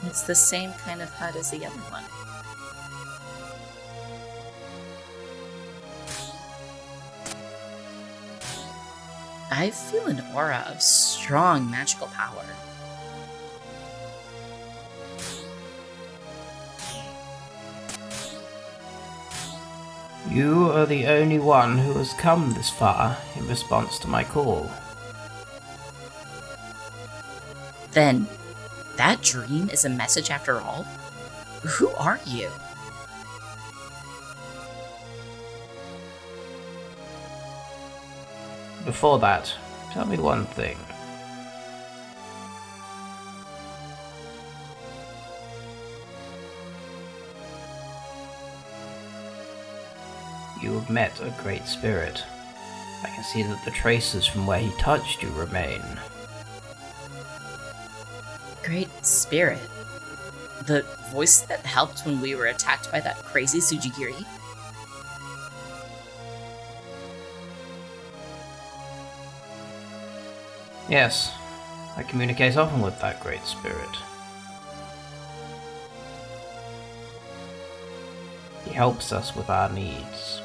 It's the same kind of hut as the other one. I feel an aura of strong magical power. You are the only one who has come this far in response to my call. Then, that dream is a message after all? Who are you? Before that, tell me one thing. You have met a great spirit. I can see that the traces from where he touched you remain. Great Spirit? The voice that helped when we were attacked by that crazy Tsujigiri? Yes, I communicate often with that great spirit. He helps us with our needs.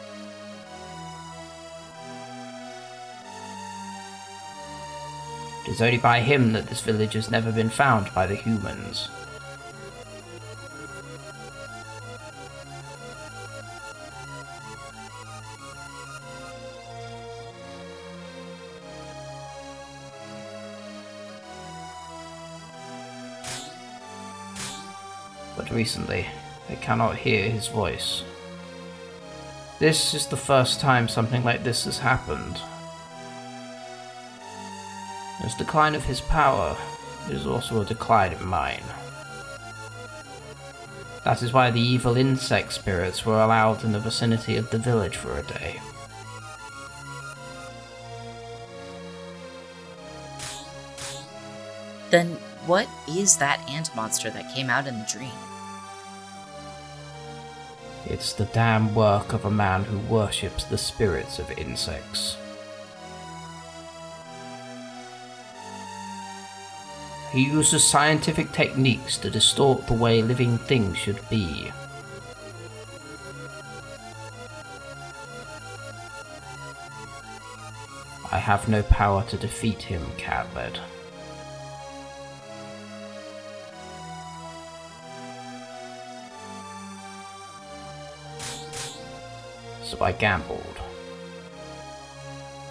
It is only by him that this village has never been found by the humans. But recently, I cannot hear his voice. This is the first time something like this has happened. As decline of his power, it is also a decline in mine. That is why the evil insect spirits were allowed in the vicinity of the village for a day. Then what is that ant monster that came out in the dream? It's the damn work of a man who worships the spirits of insects. He uses scientific techniques to distort the way living things should be. I have no power to defeat him, Cadled. So I gambled.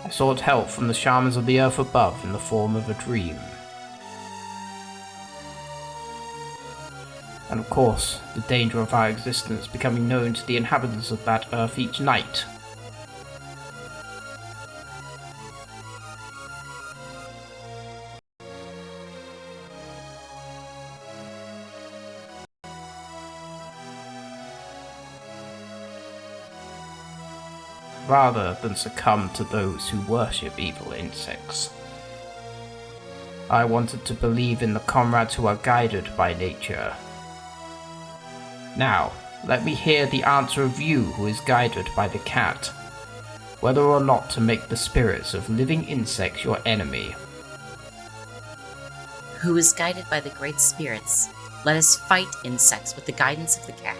I sought help from the shamans of the earth above in the form of a dream. And of course, the danger of our existence becoming known to the inhabitants of that earth each night. Rather than succumb to those who worship evil insects. I wanted to believe in the comrades who are guided by nature. Now, let me hear the answer of you who is guided by the cat, whether or not to make the spirits of living insects your enemy. Who is guided by the great spirits? Let us fight insects with the guidance of the cat.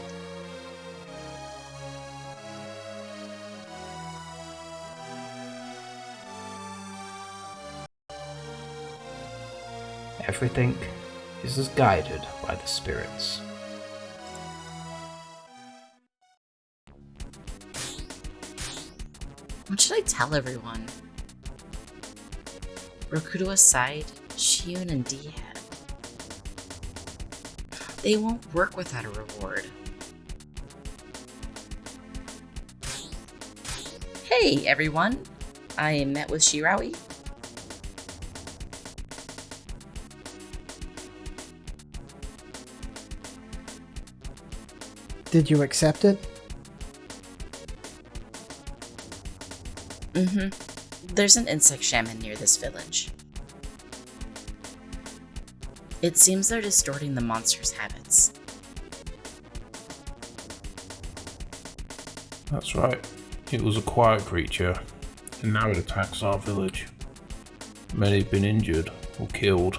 Everything is as guided by the spirits. What should I tell everyone? Rokudo aside, Shiun and D-Head. They won't work without a reward. Hey everyone! I met with Shirawi. Did you accept it? There's an insect shaman near this village. It seems they're distorting the monster's habits. That's right. It was a quiet creature, and now it attacks our village. Many have been injured or killed.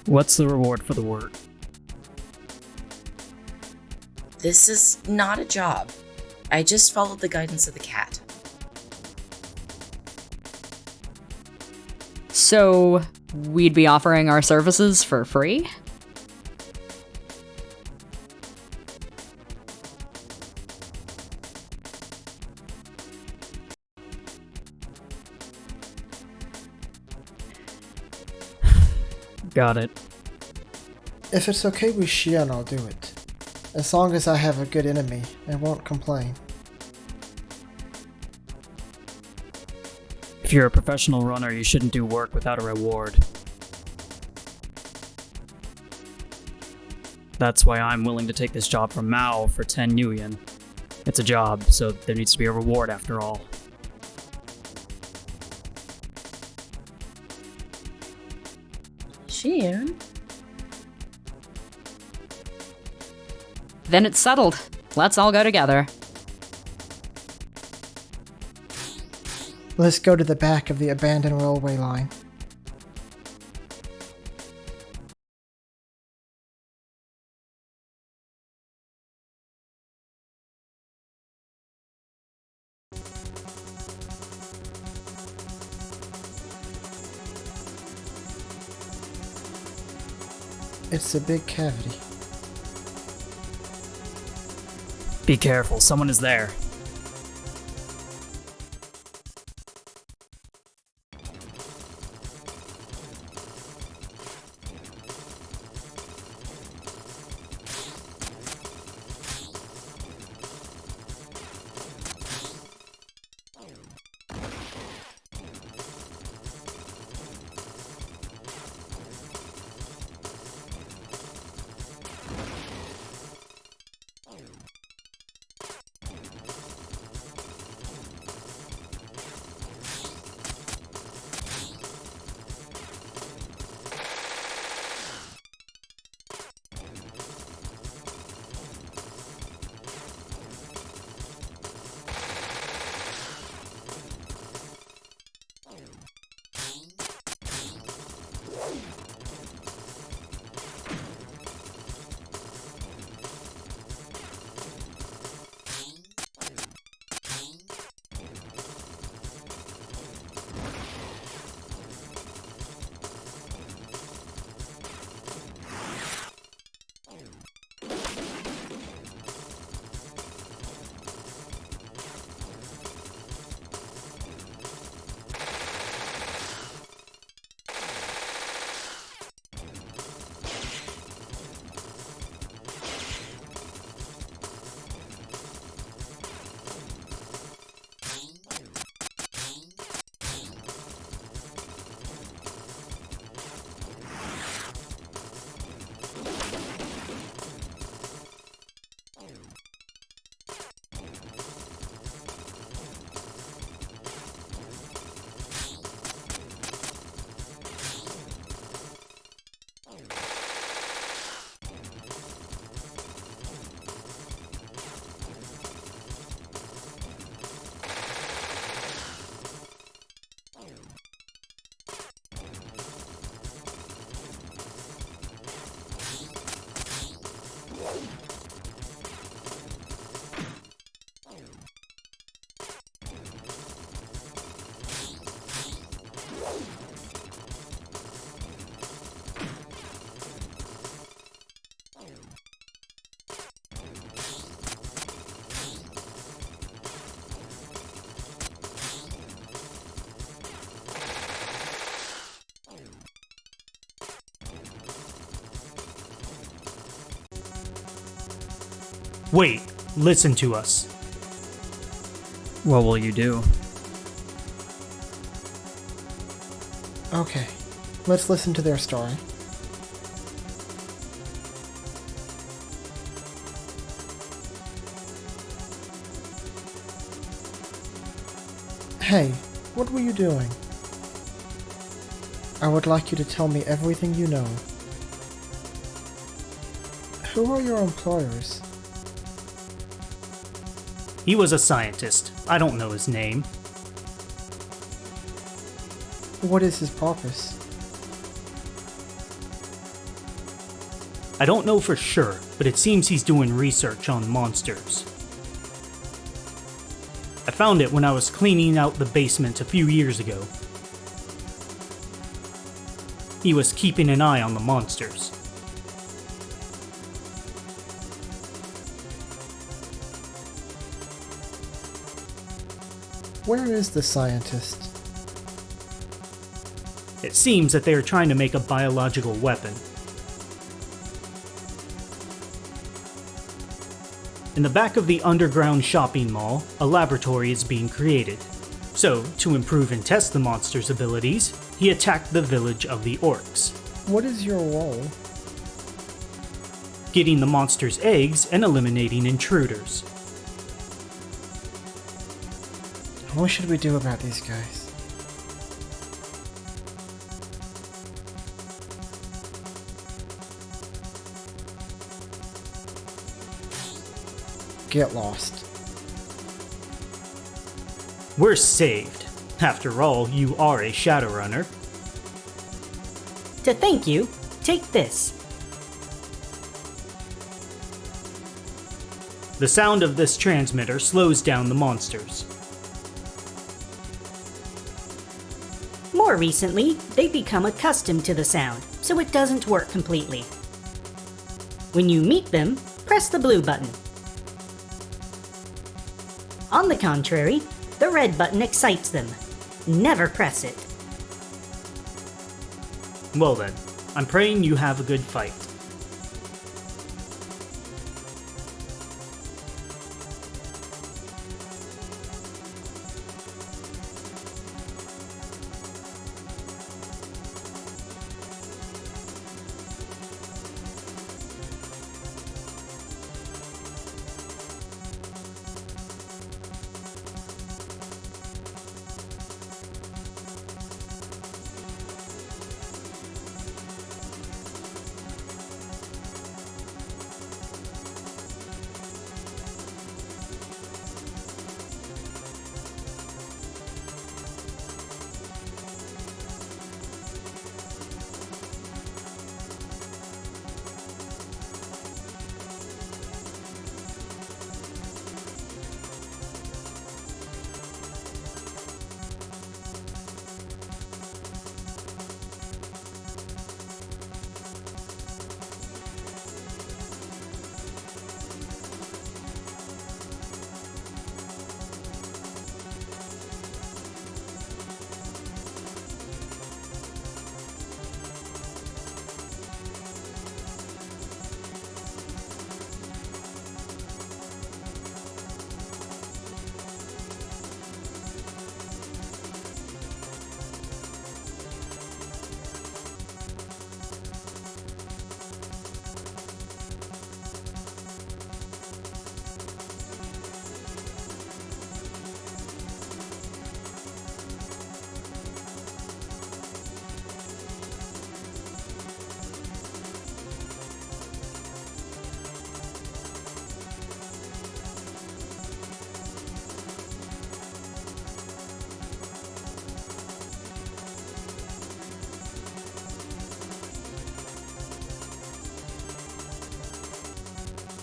What's the reward for the work? This is not a job. I just followed the guidance of the cat. So, we'd be offering our services for free? Got it. If it's okay with Shiun, I'll do it. As long as I have a good enemy, I won't complain. If you're a professional runner, you shouldn't do work without a reward. That's why I'm willing to take this job from Mao for 10 Nuyen. It's a job, so there needs to be a reward after all. Shiun? Then it's settled. Let's all go together. Let's go to the back of the abandoned railway line. It's a big cavity. Be careful, someone is there. Wait, listen to us. What will you do? Okay, let's listen to their story. Hey, what were you doing? I would like you to tell me everything you know. Who are your employers? He was a scientist. I don't know his name. What is his purpose? I don't know for sure, but it seems he's doing research on monsters. I found it when I was cleaning out the basement a few years ago. He was keeping an eye on the monsters. Where is the scientist? It seems that they are trying to make a biological weapon. In the back of the underground shopping mall, a laboratory is being created. So, to improve and test the monster's abilities, he attacked the village of the Orks, What is your role? getting the monster's eggs and eliminating intruders. What should we do about these guys? Get lost. We're saved. After all, you are a Shadowrunner. To thank you, take this. The sound of this transmitter slows down the monsters. More recently, they've become accustomed to the sound, so it doesn't work completely. When you meet them, press the blue button. On the contrary, the red button excites them. Never press it. Well then, I'm praying you have a good fight.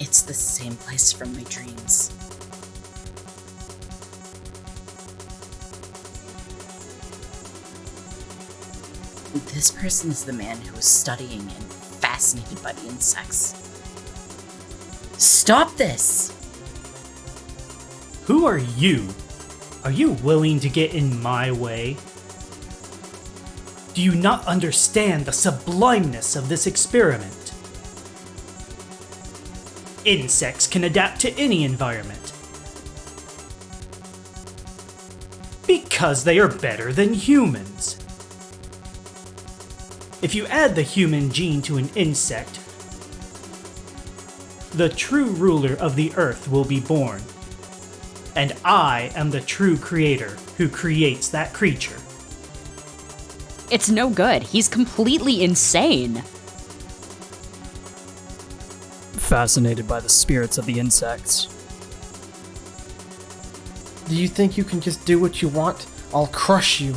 It's the same place from my dreams. This person is the man who was studying and fascinated by the insects. Stop this! Who are you? Are you willing to get in my way? Do you not understand the sublimeness of this experiment? Insects can adapt to any environment. Because they are better than humans. If you add the human gene to an insect, the true ruler of the earth will be born. And I am the true creator who creates that creature. It's no good. He's completely insane. Fascinated by the spirits of the insects. Do you think you can just do what you want? I'll crush you.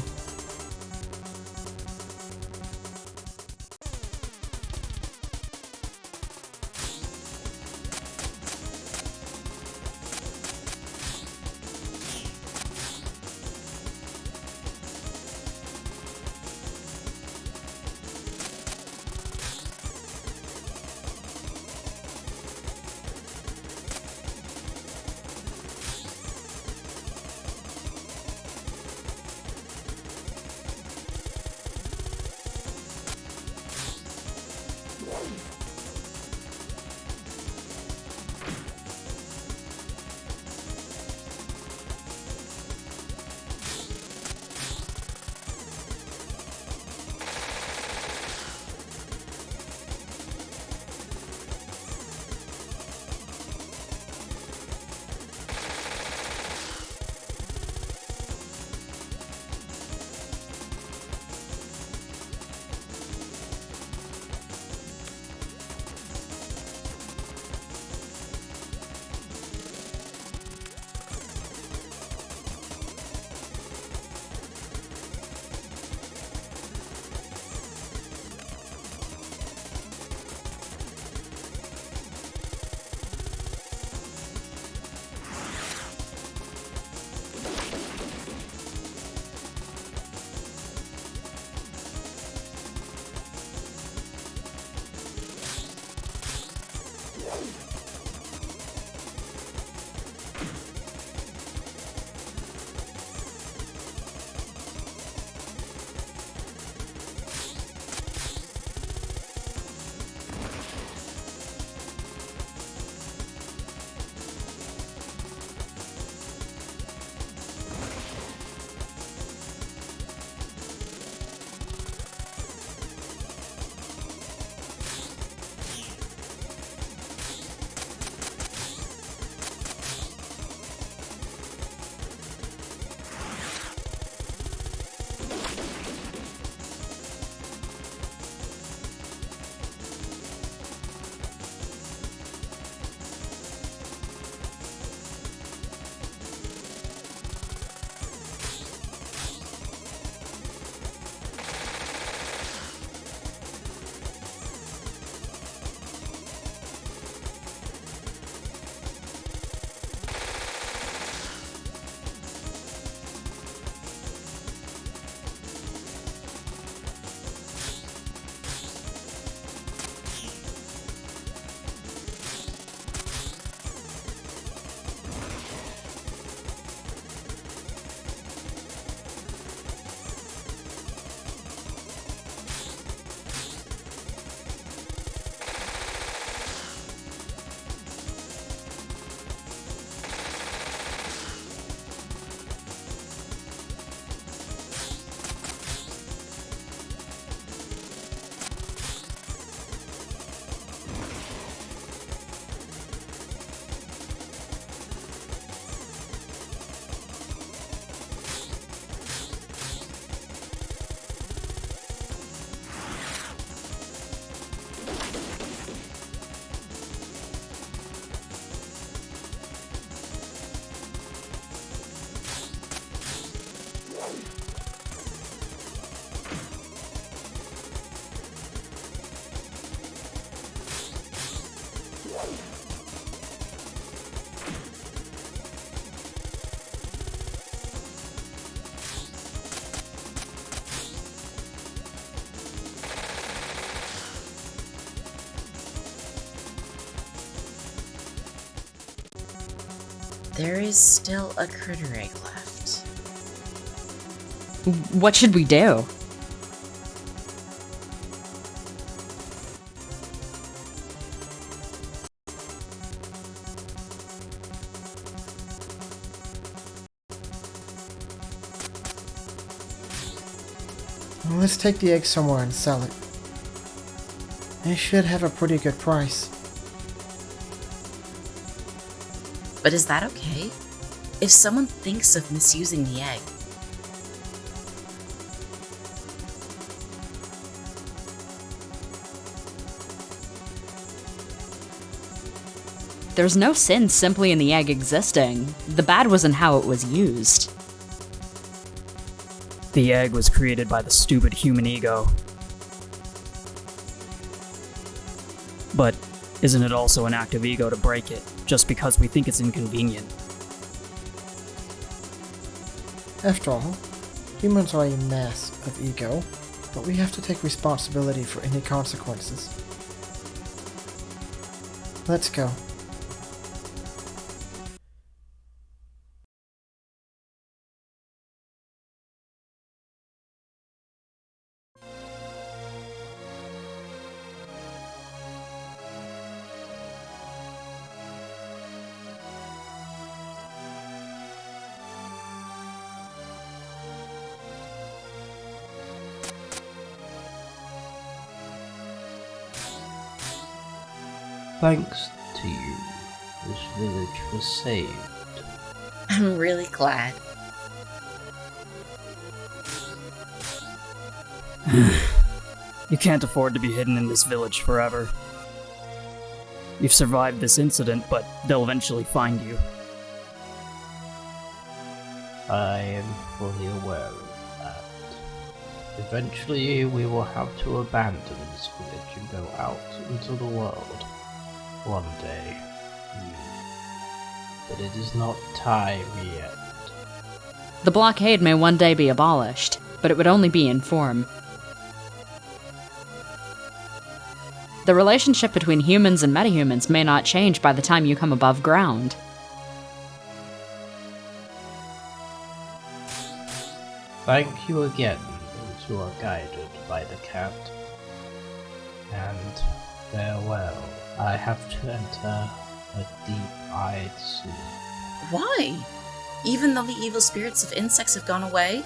There is still a critter egg left. What should we do? Well, let's take the egg somewhere and sell it. It should have a pretty good price. But is that okay? If someone thinks of misusing the egg, There's no sin simply in the egg existing. The bad was in how it was used. The egg was created by the stupid human ego. But isn't it also an act of ego to break it, just because we think it's inconvenient? After all, humans are a mass of ego, but we have to take responsibility for any consequences. Let's go. Thanks to you, this village was saved. I'm really glad. You can't afford to be hidden in this village forever. You've survived this incident, but they'll eventually find you. I am fully aware of that. Eventually, we will have to abandon this village and go out into the world. One day. But it is not time yet. The blockade may one day be abolished, but it would only be in form. The relationship between humans and metahumans may not change by the time you come above ground. Thank you again, those who are guided by the cat. And farewell. I have to enter a deep-eyed sleep. Why? Even though the evil spirits of insects have gone away?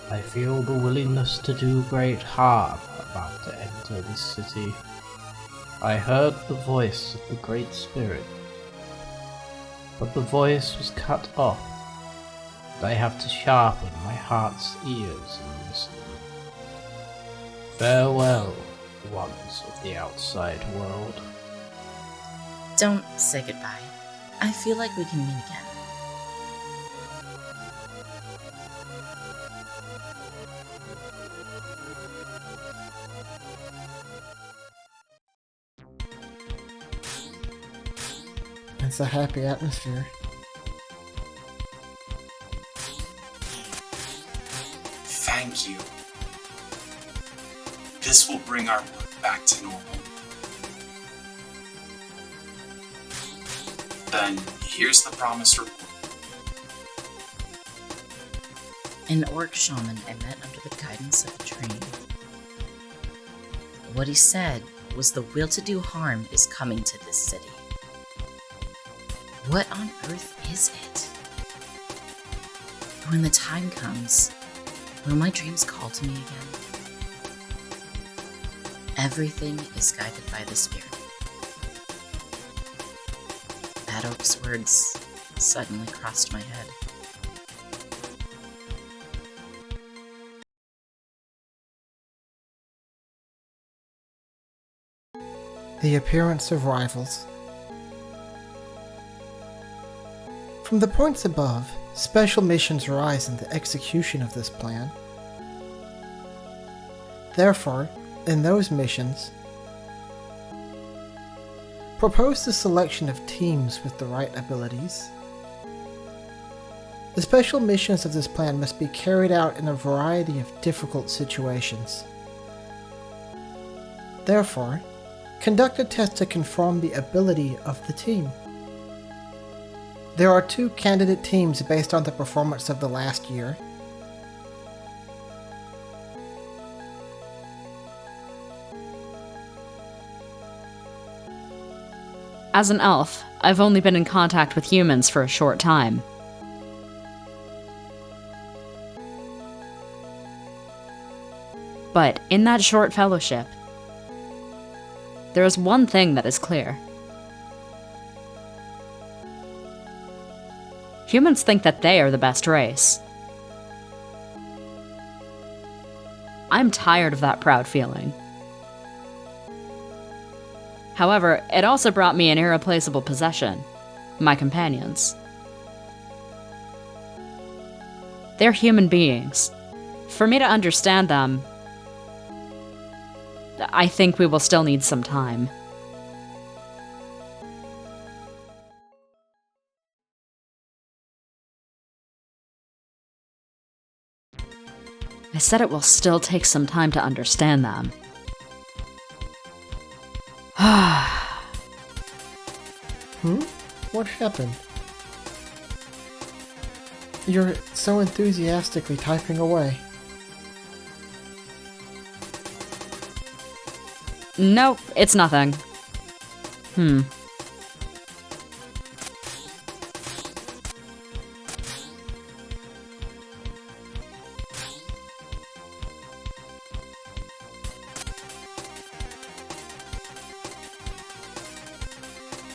I feel the willingness to do great harm about to enter this city. I heard the voice of the Great Spirit, but the voice was cut off, and I have to sharpen my heart's ears and listen. Farewell, ones of the outside world. Don't say goodbye. I feel like we can meet again. It's a happy atmosphere. Thank you. This will bring our work back to normal. Then, here's the promised reward. An orc shaman I met under the guidance of a train. What he said was the will to do harm is coming to this city. What on earth is it? When the time comes, will my dreams call to me again? Everything is guided by the spirit. That oak's words suddenly crossed my head. The appearance of rivals. From the points above, special missions arise in the execution of this plan. Therefore, in those missions, propose the selection of teams with the right abilities. The special missions of this plan must be carried out in a variety of difficult situations. Therefore, conduct a test to confirm the ability of the team. There are 2 candidate teams based on the performance of the last year. As an elf, I've only been in contact with humans for a short time. But in that short fellowship, there is one thing that is clear. Humans think that they are the best race. I'm tired of that proud feeling. However, it also brought me an irreplaceable possession: my companions. They're human beings. For me to understand them, I think we will still need some time. I said it will still take some time to understand them. What happened? You're so enthusiastically typing away. No, it's nothing.